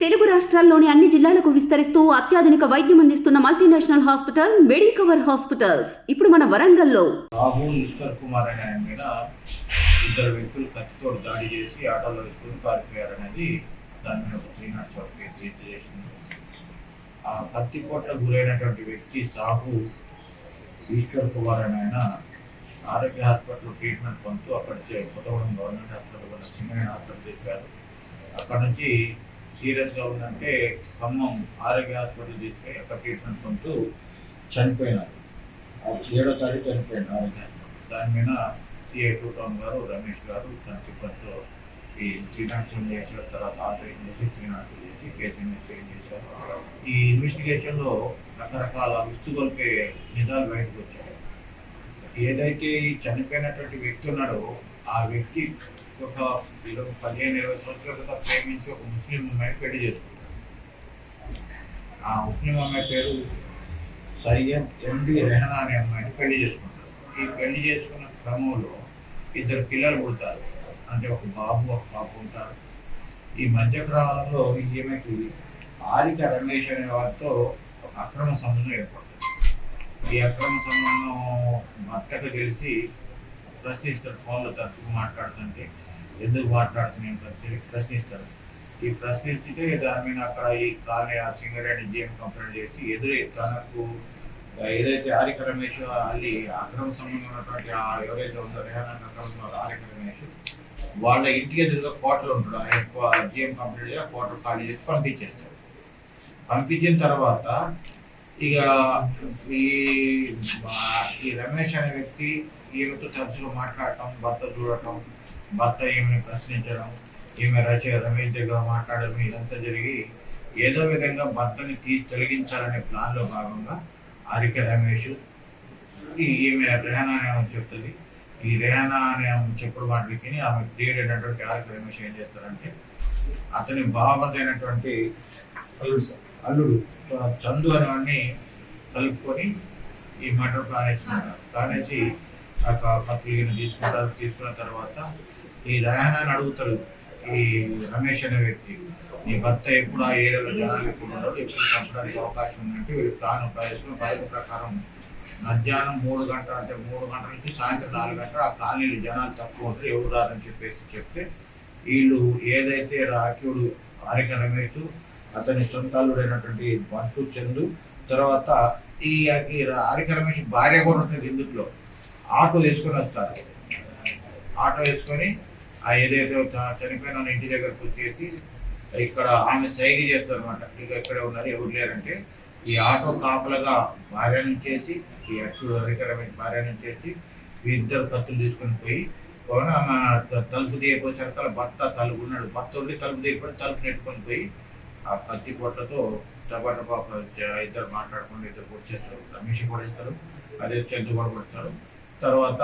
తెలుగు రాష్ట్రాల్లోని అన్ని జిల్లాలకు విస్తరిస్తూ అత్యాధునిక వైద్యం అందిస్తున్న మల్టీనేషనల్ హాస్పిటల్ మెడికవర్ హాస్పిటల్స్ ఇప్పుడు మన వరంగల్లో. రాహుల్ ఈశ్వర్ కుమార్ అనే ఆయన మీద ఇద్దరు వ్యక్తులు కత్తితో దాడి చేసి ఆటోలో వేసుకుని పారిపోయారనేది దాని మీద ఒక 3 నాట్స్ కేసు చేసింది. ఆ కత్తి కోట్లకు గురైనటువంటి వ్యక్తి సాహు ఈశ్వర్ కుమార్ అనే ఆయన ఆరోగ్య హాస్పిటల్ ట్రీట్మెంట్ పొందుతూ అక్కడి Kothagudem government hospital Singareni hospital చెప్పారు. అక్కడ నుంచి సీరియస్గా ఉందంటే ఖమ్మం ఆరోగ్య హాస్పిటల్ తీసుకుని అక్కడ ట్రీట్మెంట్ పొందుతూ చనిపోయినారు. 7వ తారీఖు చనిపోయింది ఆరోగ్య హాస్పిటల్. దాని మీద సిఐ 2 టౌన్ గారు రమేష్ గారు తన సిబ్బందితో ఈ శ్రీనాథం చేసిన తర్వాత ఆపరేషన్ చేసి శ్రీనాథం చేసి కేసు ఇన్వెస్టిగేషన్ చేశారు. ఈ ఇన్వెస్టిగేషన్లో రకరకాల విస్తుగొల్పే నిజాలు బయటకు వచ్చాయి. ఏదైతే చనిపోయినటువంటి వ్యక్తి ఉన్నాడో ఆ వ్యక్తి ఒక 15-20 సంవత్సరాల క్రితం ప్రేమించి ఒక ముస్లిం అమ్మాయి పెళ్లి చేసుకుంటారు. ఆ ముస్లిం అమ్మాయి పేరు సయ్యద్ ఎండి రెహనా అనే అమ్మాయిని పెళ్లి చేసుకుంటారు. ఈ పెళ్లి చేసుకున్న క్రమంలో 2 పిల్లలు పుడతారు. అంటే ఒక బాబు ఒక పాప ఉంటారు. ఈ మధ్యకాలంలో ఈమెకి ఆరిక రమేష్ అనే వారితో ఒక అక్రమ సంబంధం ఏర్పడుతుంది. ఈ అక్రమ సంబంధం భర్తకు తెలిసి ప్రశ్నిస్తారు. ఫోన్లో తరచుగా మాట్లాడుతుంటే ఎందుకు మాట్లాడుతున్నాయి ప్రశ్నిస్తారు. ఈ ప్రశ్నిస్తే దాని మీద అక్కడ ఈ కాలనీ ఆ సింగరేణి జీఎం కంప్లైంట్ చేసి తనకు ఏదైతే ఆరిక రమేష్ అది అక్రమ సంబంధం ఉన్నటువంటి ఎవరైతే ఉందో రేహానా అక్రమ ఆరిక రమేష్ వాళ్ళ ఇంటికి ఎదురుగా క్వార్టర్ ఉంటాడు. ఎక్కువ జీఎం కంప్లైంట్ చేసి క్వార్టర్ ఖాళీ చేసి పంపించేస్తారు. పంపించిన తర్వాత ఇక ఈ రమేష్ అనే వ్యక్తి ఈమెతో తరచుగా మాట్లాడటం, భర్త చూడటం, భర్త ఈమెను ప్రశ్నించడం, ఈమె రమేష్ దగ్గర మాట్లాడడం ఇదంతా జరిగి ఏదో విధంగా భర్తని తొలగించాలనే ప్లాన్లో భాగంగా ఆరిక రమేష్ ఈమె రెహానా అనే చెప్తుంది. ఈ రెహానా అనే చెప్పుడు మాటలకి ఆమె క్రియేటైనటువంటి ఆరిక రమేష్ ఏం చేస్తారంటే అతని బావైనటువంటి అల్లుడు చందు అనేవాడిని కలుపుకొని ఈ మర్డర్ కానేసి కత్తులు తీసుకుంటారు. తీసుకున్న తర్వాత ఈ రెహానాని అడుగుతారు ఈ రమేష్ అనే వ్యక్తి, నీ భర్త ఎప్పుడు ఆ ఏరియాలో జనాలు ఎక్కువ ఉండడు, ఎప్పుడు చంపడానికి అవకాశం ఉందంటే వీళ్ళు ప్లాన్ ప్రవేశం పథకం ప్రకారం మధ్యాహ్నం 3 గంటల అంటే 3 గంటల నుంచి సాయంత్రం 4 గంటలు ఆ కాలనీలు జనాలు తక్కువ ఉంటారు, ఎవరు రాదని చెప్తే వీళ్ళు ఏదైతే రాఖ్యుడు ఆరిక రమేష్ అతని సొంత అల్లుడైనటువంటి బంటు చందు తర్వాత ఈ ఆరిక రమేష్ భార్య కూడా ఉంటుంది ఇందులో ఆటో వేసుకొని వస్తారు. ఆటో వేసుకొని ఆ ఏదైతే చనిపోయిన ఇంటి దగ్గరకు వచ్చేసి ఇక్కడ ఆమె సైగ చేస్తారు అనమాట. ఇక ఇక్కడే ఉన్నారు ఎవరు లేరంటే ఈ ఆటో కాపలగా భార్య నుంచేసి ఈ ఆరిక రమేష్ భార్య నుంచేసి ఇద్దరు కత్తులు తీసుకొని పోయి ఆమె తలుపు తీయపోసరికి భర్త తలుపు ఉన్నాడు. భర్త ఉండి తలుపు తీయకపోతే తలుపు నెట్టుకొని పోయి ఆ కత్తి పొట్టతో టపాటపా ఇద్దరు మాట్లాడుకుంటూ ఇద్దరు పొడిచేస్తారు. రమేష్ పడేస్తారు, అదే చందు కూడా పడతారు. తర్వాత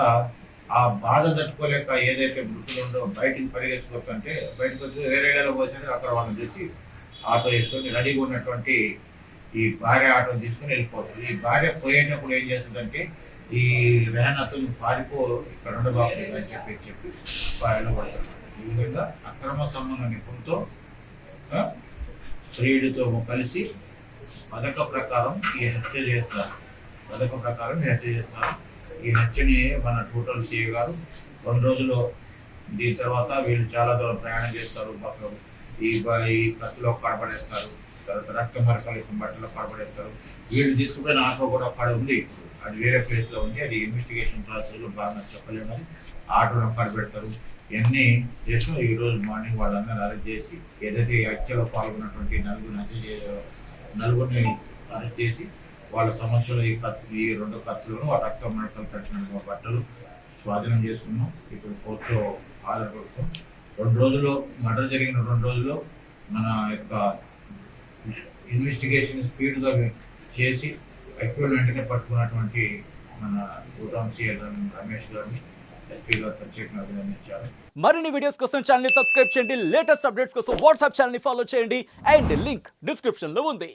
ఆ బాధ తట్టుకోలేక ఏదైతే మృతులు ఉండో బయటికి పరిగెత్తుకోతుంటే బయటకు వచ్చి వేరే పోతే అక్కడ వాళ్ళని చూసి ఆటో వేసుకొని రెడీగా ఉన్నటువంటి ఈ భార్య ఆటో తీసుకుని వెళ్ళిపోతుంది. ఈ భార్య పోయేటప్పుడు ఏం చేస్తుందంటే ఈ రెహనాతో పారిపో ఇక్కడ ఉండబాబు అని చెప్పి పాయలు పడతారు. ఈ విధంగా అక్రమ సంబంధ నిపుణులతో ప్రియుడితో కలిసి పథక ప్రకారం ఈ హత్య చేస్తారు. ఈ హత్యని మన టోటల్ సిఐ గారు 2 రోజులు దీని తర్వాత వీళ్ళు చాలా దూరం ప్రయాణం చేస్తారు. ఈ కత్తిలో కడపడేస్తారు, తర్వాత రక్త మరకలు బట్టలో కడపడేస్తారు. వీళ్ళు తీసుకుపోయిన ఆటో కూడా అక్కడ ఉంది, అది వేరే ప్లేస్ లో ఉంది. అది ఇన్వెస్టిగేషన్ ప్రాసెస్ లో బాగా చెప్పలేము. అని ఆటోను కడపెడతారు. ఇవన్నీ చేసి ఈ రోజు మార్నింగ్ వాళ్ళందరూ అరెస్ట్ చేసి ఏదైతే ఈ హత్యలో పాల్గొన్నటువంటి నలుగురిని అరెస్ట్ చేసి వాళ్ళ సమస్యలు ఈ 2 కత్తులను ఆ రక్త మరకలు తట్టిన బట్టలు స్వాధీనం చేసుకున్నాం. ఇప్పుడు కోర్టులో హాజరుపడుతాం. 2 రోజుల్లో మర్డర్ జరిగిన 2 రోజుల్లో మన యొక్క ఇన్వెస్టిగేషన్ స్పీడ్గా చేసి ఎక్కువ వెంటనే పట్టుకున్నటువంటి మన భూటాన్ సిఐ రమేష్ గారిని ఎస్పీ గారు ప్రత్యేకంగా అభినందించారు. మరిన్ని వీడియోస్ కోసం ఛానల్ ని సబ్స్క్రైబ్ చేయండి. లేటెస్ట్ అప్డేట్స్ కోసం వాట్సాప్ ఛానల్ ని ఫాలో చేయండి. అండ్ లింక్ డిస్క్రిప్షన్ లో ఉంది.